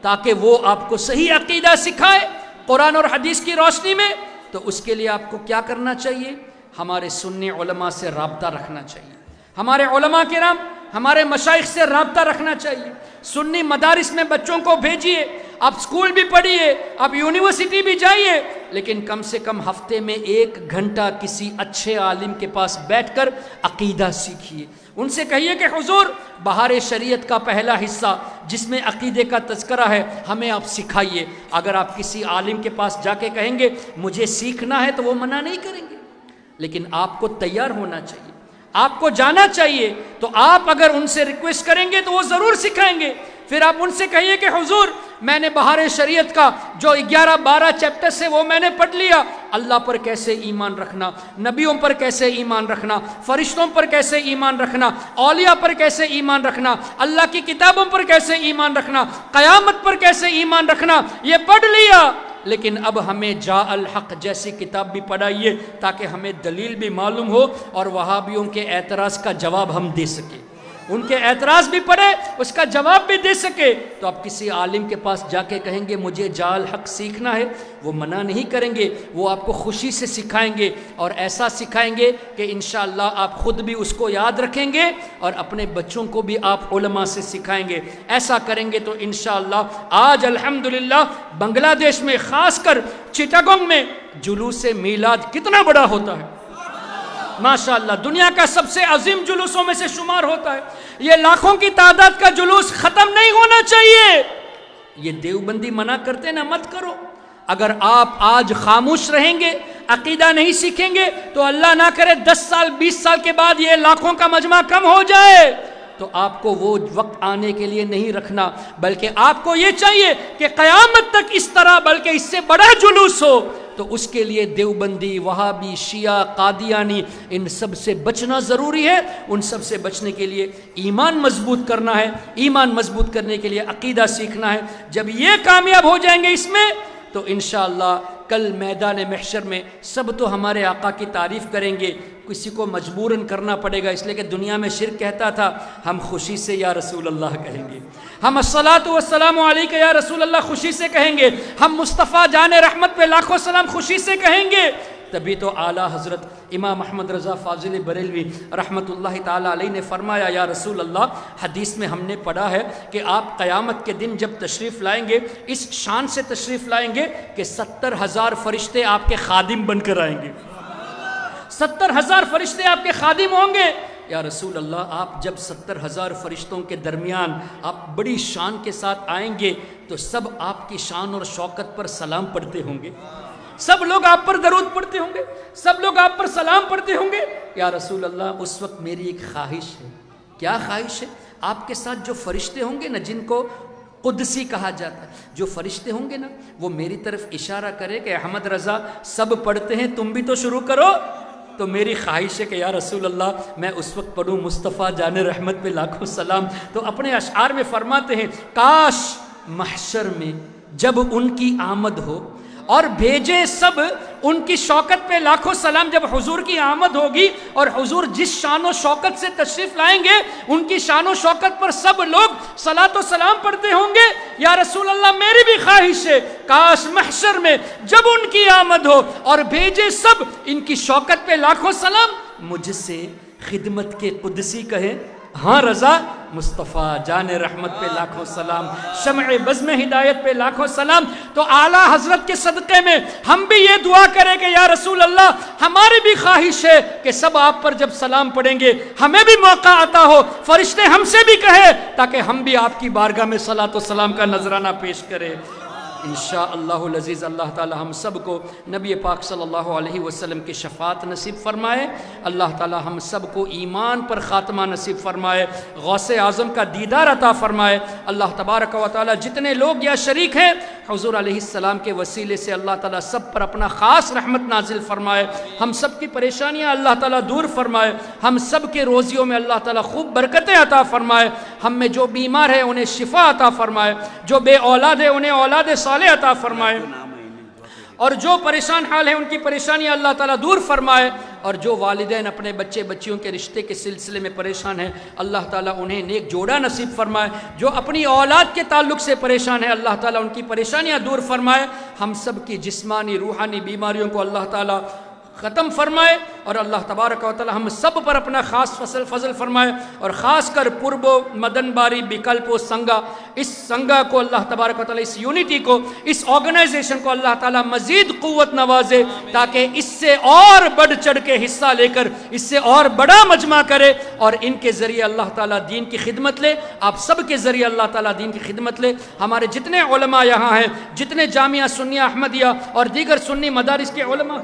تاکہ وہ آپ کو صحیح عقیدہ سکھائے قرآن اور حدیث کی روشنی میں۔ تو اس کے لیے آپ کو کیا کرنا چاہیے؟ ہمارے سنی علماء سے رابطہ رکھنا چاہیے، ہمارے علماء کرام، ہمارے مشائخ سے رابطہ رکھنا چاہیے۔ سنی مدارس میں بچوں کو بھیجیے، آپ سکول بھی پڑھیے، آپ یونیورسٹی بھی جائیے، لیکن کم سے کم ہفتے میں 1 گھنٹہ کسی اچھے عالم کے پاس بیٹھ کر عقیدہ سیکھیے۔ ان سے کہیے کہ حضور بہار شریعت کا پہلا حصہ جس میں عقیدے کا تذکرہ ہے ہمیں آپ سکھائیے۔ اگر آپ کسی عالم کے پاس جا کے کہیں گے مجھے سیکھنا ہے تو وہ منع نہیں کریں گے، لیکن آپ کو تیار ہونا چاہیے، آپ کو جانا چاہیے۔ تو آپ اگر ان سے ریکویسٹ کریں گے تو وہ ضرور سکھائیں گے۔ پھر آپ ان سے کہیے کہ حضور میں نے بہار شریعت کا جو 11-12 چیپٹر سے وہ میں نے پڑھ لیا، اللہ پر کیسے ایمان رکھنا، نبیوں پر کیسے ایمان رکھنا، فرشتوں پر کیسے ایمان رکھنا، اولیاء پر کیسے ایمان رکھنا، اللہ کی کتابوں پر کیسے ایمان رکھنا، قیامت پر کیسے ایمان رکھنا، یہ پڑھ لیا۔ لیکن اب ہمیں جاء الحق جیسی کتاب بھی پڑھائیے تاکہ ہمیں دلیل بھی معلوم ہو اور وہابیوں کے اعتراض کا جواب ہم دے سکیں۔ ان کے اعتراض بھی پڑے، اس کا جواب بھی دے سکے، تو آپ کسی عالم کے پاس جا کے کہیں گے مجھے جال حق سیکھنا ہے، وہ منع نہیں کریں گے، وہ آپ کو خوشی سے سکھائیں گے، اور ایسا سکھائیں گے کہ انشاءاللہ آپ خود بھی اس کو یاد رکھیں گے اور اپنے بچوں کو بھی آپ علماء سے سکھائیں گے۔ ایسا کریں گے تو انشاءاللہ آج الحمدللہ بنگلہ دیش میں خاص کر چٹاگونگ میں جلوس میلاد کتنا بڑا ہوتا ہے، ماشاءاللہ دنیا کا سب سے عظیم جلوسوں میں سے شمار ہوتا ہے۔ یہ لاکھوں کی تعداد کا جلوس ختم نہیں ہونا چاہیے۔ یہ دیوبندی منع کرتے نا، مت کرو۔ اگر آپ آج خاموش رہیں گے، عقیدہ نہیں سیکھیں گے، تو اللہ نہ کرے 10 سال 20 سال کے بعد یہ لاکھوں کا مجمع کم ہو جائے تو آپ کو وہ وقت آنے کے لیے نہیں رکھنا، بلکہ آپ کو یہ چاہیے کہ قیامت تک اس طرح بلکہ اس سے بڑا جلوس ہو۔ تو اس کے لیے دیوبندی، وہابی، شیعہ، قادیانی، ان سب سے بچنا ضروری ہے۔ ان سب سے بچنے کے لیے ایمان مضبوط کرنا ہے، ایمان مضبوط کرنے کے لیے عقیدہ سیکھنا ہے۔ جب یہ کامیاب ہو جائیں گے اس میں تو انشاءاللہ کل میدان محشر میں سب تو ہمارے آقا کی تعریف کریں گے، کسی کو مجبوراً کرنا پڑے گا، اس لیے کہ دنیا میں شرک کہتا تھا، ہم خوشی سے یا رسول اللہ کہیں گے، ہم الصلاۃ والسلام علیک یا رسول اللہ خوشی سے کہیں گے، ہم مصطفیٰ جان رحمت پہ لاکھوں سلام خوشی سے کہیں گے۔ تبھی تو اعلیٰ حضرت امام احمد رضا فاضل بریلوی رحمۃ اللہ تعالیٰ علیہ نے فرمایا، یا رسول اللہ، حدیث میں ہم نے پڑھا ہے کہ آپ قیامت کے دن جب تشریف لائیں گے اس شان سے تشریف لائیں گے کہ 70,000 فرشتے آپ کے خادم بن کر آئیں گے، 70,000 فرشتے آپ کے خادم ہوں گے۔ یا رسول اللہ، آپ جب 70,000 فرشتوں کے درمیان آپ بڑی شان کے ساتھ آئیں گے تو سب آپ کی شان اور شوکت پر سلام پڑھتے ہوں گے، سب لوگ آپ پر درود پڑھتے ہوں گے، سب لوگ آپ پر سلام پڑھتے ہوں گے۔ یا رسول اللہ، اس وقت میری ایک خواہش ہے۔ کیا خواہش ہے؟ آپ کے ساتھ جو فرشتے ہوں گے نا، جن کو قدسی کہا جاتا ہے، جو فرشتے ہوں گے نا، وہ میری طرف اشارہ کرے کہ احمد رضا سب پڑھتے ہیں، تم بھی تو شروع کرو۔ تو میری خواہش ہے کہ یا رسول اللہ، میں اس وقت پڑھوں مصطفیٰ جان رحمت پہ لاکھوں سلام۔ تو اپنے اشعار میں فرماتے ہیں، کاش محشر میں جب ان کی آمد ہو اور بھیجے سب ان کی شوکت پہ لاکھوں سلام۔ جب حضور کی آمد ہوگی اور حضور جس شان و شوکت سے تشریف لائیں گے، ان کی شان و شوکت پر سب لوگ صلاۃ و سلام پڑھتے ہوں گے۔ یا رسول اللہ، میری بھی خواہش ہے، کاش محشر میں جب ان کی آمد ہو اور بھیجے سب ان کی شوکت پہ لاکھوں سلام، مجھ سے خدمت کے قدسی کہے، ہاں رضا، مصطفیٰ جان رحمت پہ لاکھوں سلام، شمع بزم ہدایت پہ لاکھوں سلام۔ تو اعلیٰ حضرت کے صدقے میں ہم بھی یہ دعا کریں کہ یا رسول اللہ، ہماری بھی خواہش ہے کہ سب آپ پر جب سلام پڑھیں گے ہمیں بھی موقع عطا ہو، فرشتے ہم سے بھی کہے، تاکہ ہم بھی آپ کی بارگاہ میں صلاۃ و سلام کا نذرانہ پیش کریں۔ انشاءاللہ العزیز اللہ تعالی ہم سب کو نبی پاک صلی اللہ علیہ وسلم کی شفاعت نصیب فرمائے، اللہ تعالی ہم سب کو ایمان پر خاتمہ نصیب فرمائے، غوث اعظم کا دیدار عطا فرمائے۔ اللہ تبارک و تعالی جتنے لوگ یا شریک ہیں حضور علیہ السلام کے وسیلے سے اللہ تعالی سب پر اپنا خاص رحمت نازل فرمائے، ہم سب کی پریشانیاں اللہ تعالی دور فرمائے، ہم سب کے روزیوں میں اللہ تعالی خوب برکتیں عطا فرمائے، ہم میں جو بیمار ہیں انہیں شفا عطا فرمائے، جو بے اولاد ہیں انہیں اولاد صالح عطا فرمائے، اور جو پریشان حال ہیں ان کی پریشانیاں اللہ تعالیٰ دور فرمائے، اور جو والدین اپنے بچے بچیوں کے رشتے کے سلسلے میں پریشان ہیں اللہ تعالیٰ انہیں نیک جوڑا نصیب فرمائے، جو اپنی اولاد کے تعلق سے پریشان ہیں اللہ تعالیٰ ان کی پریشانیاں دور فرمائے، ہم سب کی جسمانی روحانی بیماریوں کو اللہ تعالیٰ ختم فرمائے، اور اللہ تبارک و تعالی ہم سب پر اپنا خاص فضل فرمائے، اور خاص کر پوربو مدن باری بکلپو سنگا، اس سنگا کو اللہ تبارک و تعالی، اس یونٹی کو، اس آرگنائزیشن کو اللہ تعالی مزید قوت نوازے، تاکہ اس سے اور بڑھ چڑھ کے حصہ لے کر اس سے اور بڑا مجمع کرے، اور ان کے ذریعے اللہ تعالی دین کی خدمت لے، آپ سب کے ذریعے اللہ تعالی دین کی خدمت لے۔ ہمارے جتنے علماء یہاں ہیں، جتنے جامعہ سنیہ احمدیہ اور دیگر سنی مدارس کے علماء،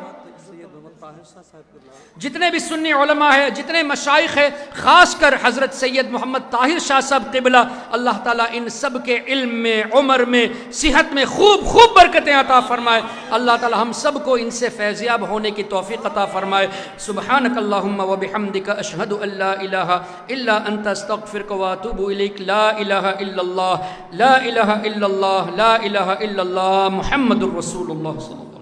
جتنے بھی سنی علماء ہیں، جتنے مشائخ ہیں، خاص کر حضرت سید محمد طاہر شاہ صاحب قبلہ، اللہ تعالیٰ ان سب کے علم میں، عمر میں، صحت میں خوب خوب برکتیں عطا فرمائے، اللہ تعالیٰ ہم سب کو ان سے فیضیاب ہونے کی توفیق عطا فرمائے۔ سبحانک اللہم و بحمدک، اشہد ان لا الہ الا انت، استغفرک و اتوب الیک۔ لا الہ الا اللہ، لا الہ الا اللہ، لا الہ الا اللہ، محمد الرسول اللہ صلی اللہ علیہ وسلم۔